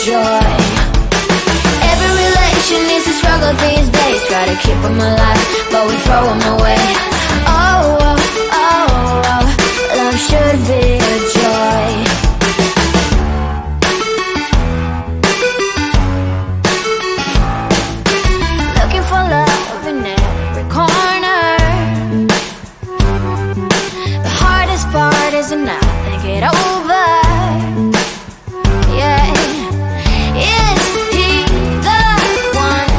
joy. Every relation is a struggle these days. Try to keep them alive, but we throw them away. Oh, oh, oh, oh, love should be a joy. Looking for love in every corner. The hardest part is to not think it over. Yeah, is he the one?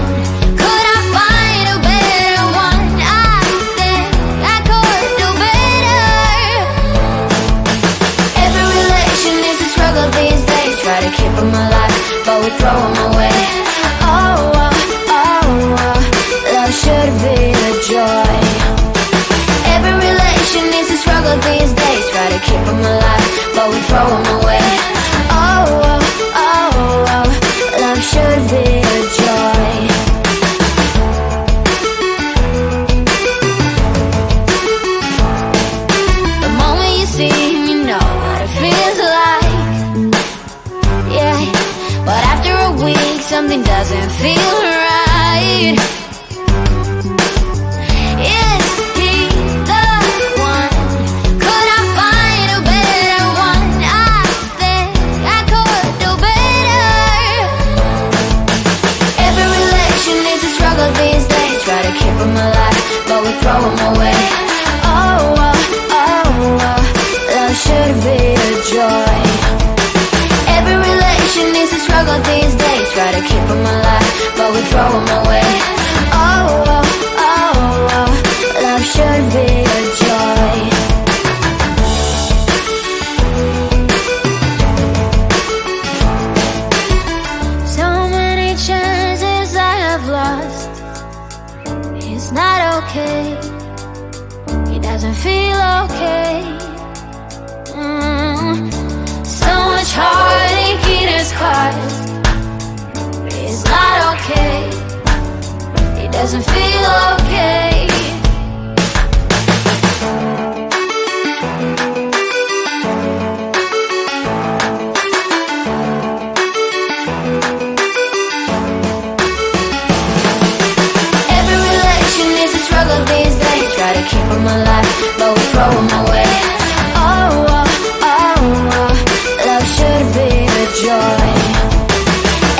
Could I find a better one? I think I could do better. Every relation is a struggle these days. Try to keep them alive, but we throw them away. Oh, oh, oh, oh, love should be a joy. Every relation is a struggle these days. Try to keep them alive, but we throw them away. Oh, oh, oh, oh, love should be a joy. The moment you see him, you know what it feels like. Yeah, but after a week, something doesn't feel right. Is he the one? Could I find a better one? I think I could do better. Every relation is a struggle these days. Try to keep them alive, but we throw them away. Oh, oh, oh, oh, love should be a joy. Every relation is a struggle these days. Try to keep them alive, but we throw them away. Oh, oh, oh, oh, love should be a joy. So many chances I have lost. It's not okay. He doesn't feel okay. So much heartache in his heart. It's not okay. He doesn't feel okay. Every relation is a struggle these days. Try to keep them alive, but we throw them away. Oh, oh, oh, oh, love should be a joy.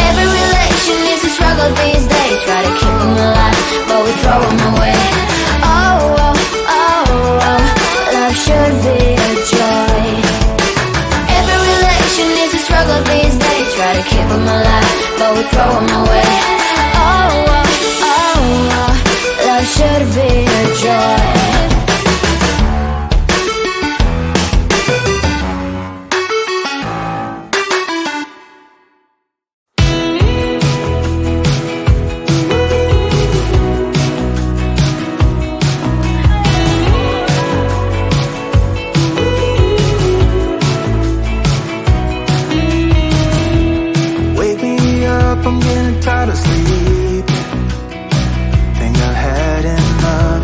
Every relation is a struggle these days. Try to keep them alive, but we throw them away. Oh, oh, oh, oh, love should be a joy. Every relation is a struggle these days. Try to keep them alive, but we throw them away. Oh, oh, oh, oh, love should be a joy. Wake me up, I'm getting tired of sleep. Think I've had enough.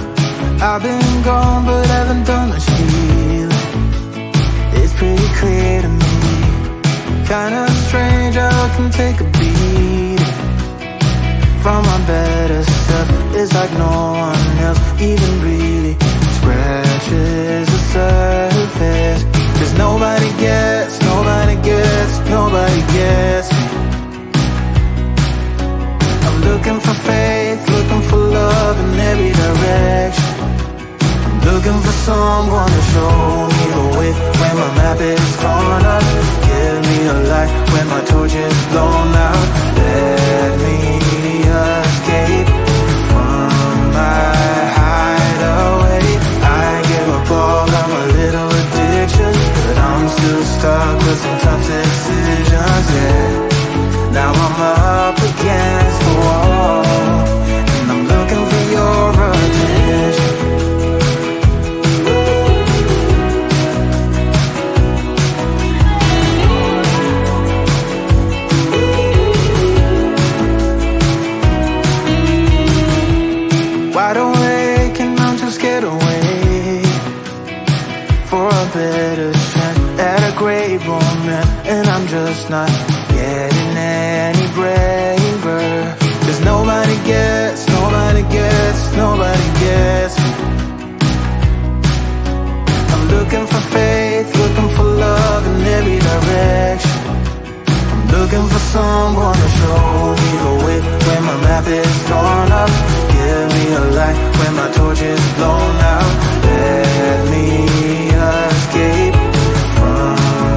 I've been gone, but haven't done much healing. It's pretty clear to me. Kinda strange how I can take a beat from my better self. It's like no one else even really scratches the surface. 'Cause nobody gets, nobody gets, nobody gets me. I'm looking for faith, looking for love in every direction. I'm looking for someone to show me the way when my map is torn up. Give me a light when my torch is blown out. Let me escape from my hideaway. I give up all of my little addictions, but I'm still stuck with some tough decisions, yeah. Now I'm up against the wall, and I'm looking for your attention. Wide awake and I'm just scared away for a better chance at a great romance, and I'm just not getting braver. 'Cause nobody gets me. I'm looking for faith, looking for love in every direction. I'm looking for someone to show me the way when my map is torn up. Give me a light when my torch is blown out. Let me escape from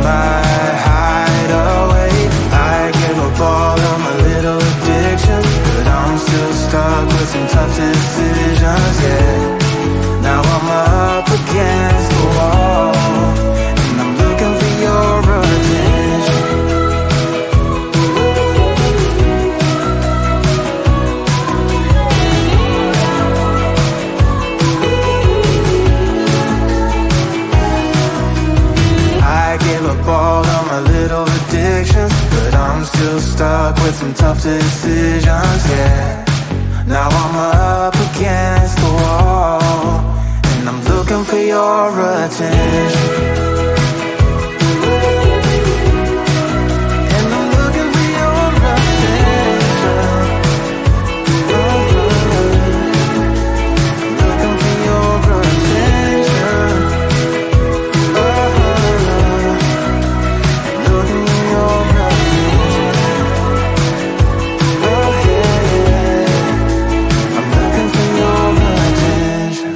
my hideaway. I give up all of my little addictions, but I'm still stuck with some tough decisions, yeah. Now I'm up against the wall, and I'm looking for your attention. I give up all of my little addictions, but I'm still stuck with some tough decisions, yeah. Now I'm up against the wall, and I'm looking for your attention. And I'm looking for your attention. I'm looking for your attention. Looking for your attention. Oh yeah, I'm looking for your attention.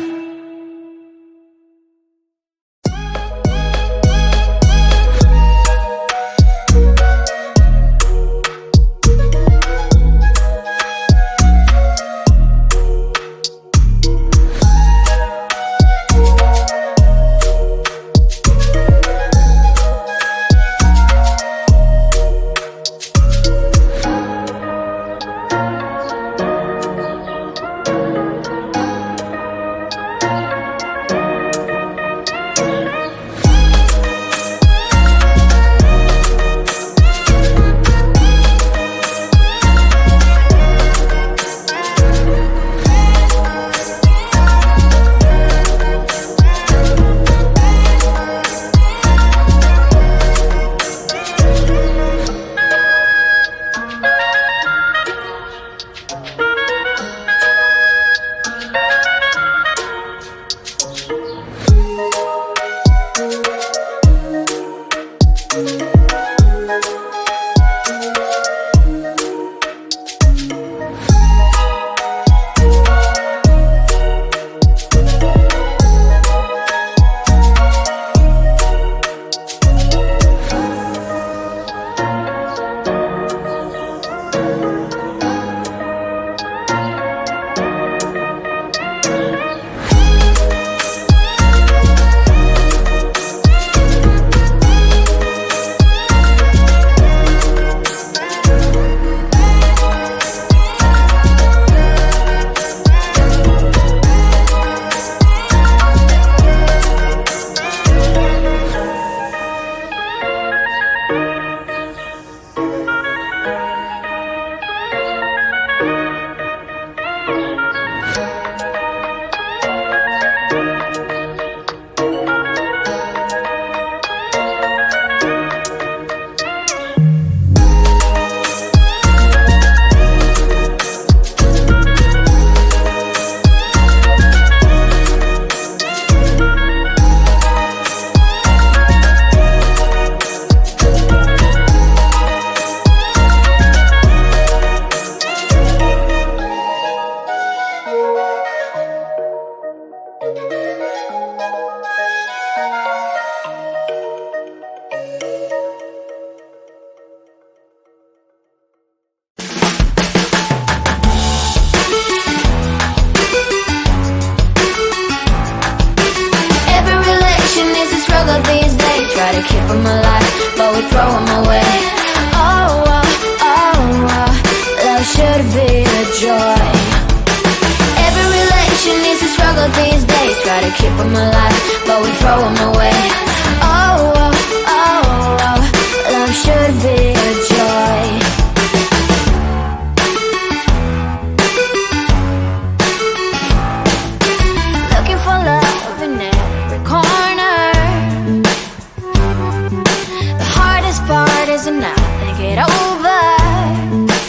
is enough to get over.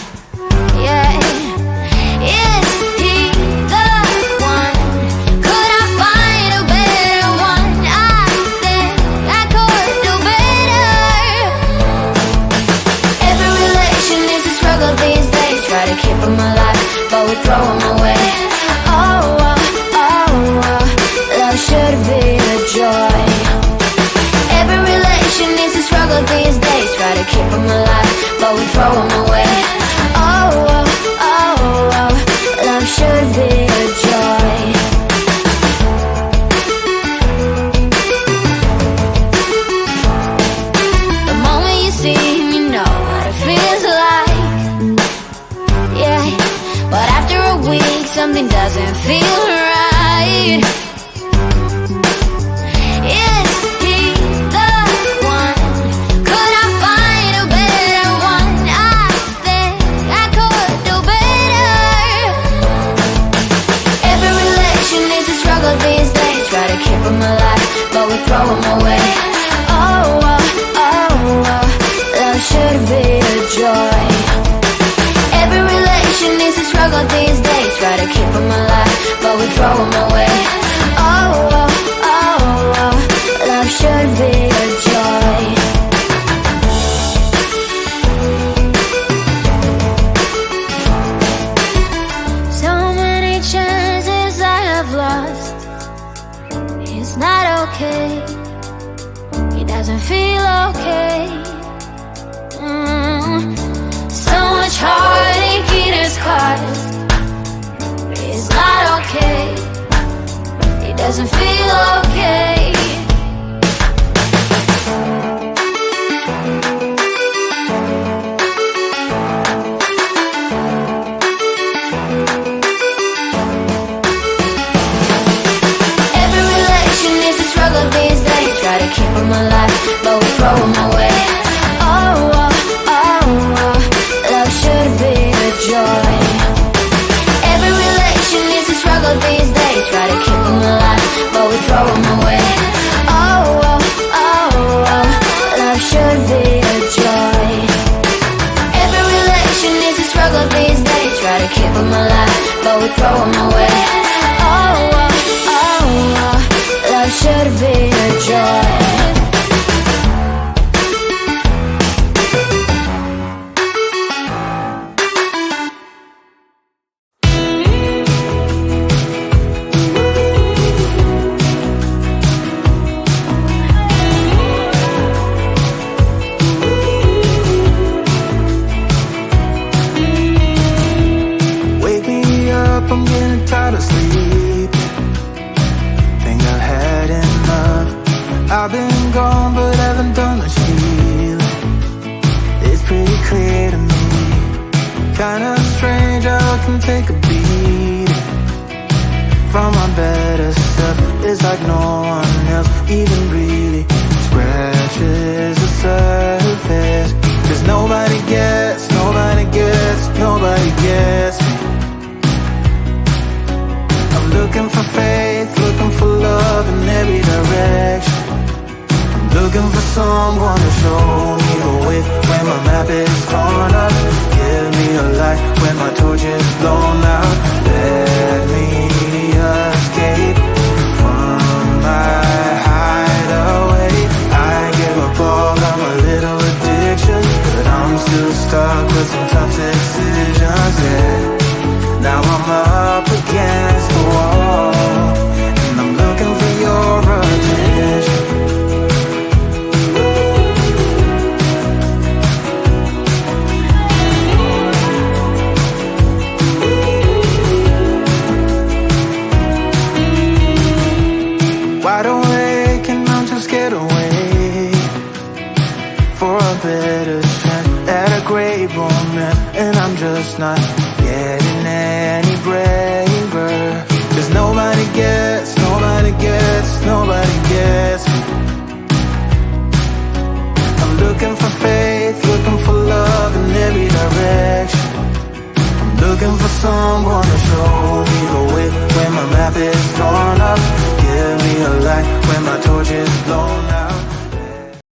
we throw them away. Oh, oh, oh, oh, love should be a joy. Every relation is a struggle these days. Try to keep them alive, but we throw them away. Oh, oh, oh, oh, love should be a joy. The moment you see him, you know what it feels like. Yeah, but after a week, something doesn't feel right. Is he the one? Could I find a better one? I think I could do better. Every relation is a struggle these days. Try to keep them alive, but we throw them away. Oh, oh, oh, oh, love should be a joy. Every relation is a struggle these days. Try to keep them alive, but we throw them away. Oh, oh, oh, oh, love should be a joy. So many chances I have lost. It's not okay. It doesn't feel okay. So much heartache it has caused. It's not okay. It doesn't feel okay. Every relation is a struggle these days. Try to keep them alive, but we throw them away. Oh, oh, oh, oh, love should be a joy. Every relation is a struggle these days. Try to keep them alive, but we throw them away. Oh, oh, oh, oh, love should be a joy. Every relation is a struggle these days. Try to keep them alive, but we throw them away. Oh, oh, oh, oh, love should be a joy. Wake me up, I'm getting tired of sleep. Think I've had enough. I've been gone, but haven't done much healing. It's pretty clear to me. Kinda strange how I can take a beating from my better self. It's like no one else even really scratches the surface. 'Cause nobody gets, nobody gets, nobody gets me. I'm looking for faith, looking for love in every direction. I'm looking for someone to show me the way when my map is torn up. Give me a light when my torch is blown out. Let me escape from my hideaway. I give up all of my little addictions, but I'm still stuck with some tough decisions, yeah. Now I'm up against the wall, and I'm looking for your attention. Wide awake and I'm just scared away for a better chance at a great romance, and I'm just not getting any braver. 'Cause nobody gets, nobody gets, nobody gets me. I'm looking for faith, looking for love in every direction. I'm looking for someone to show me the way when my map is torn up. Give me a light when my torch is blown out.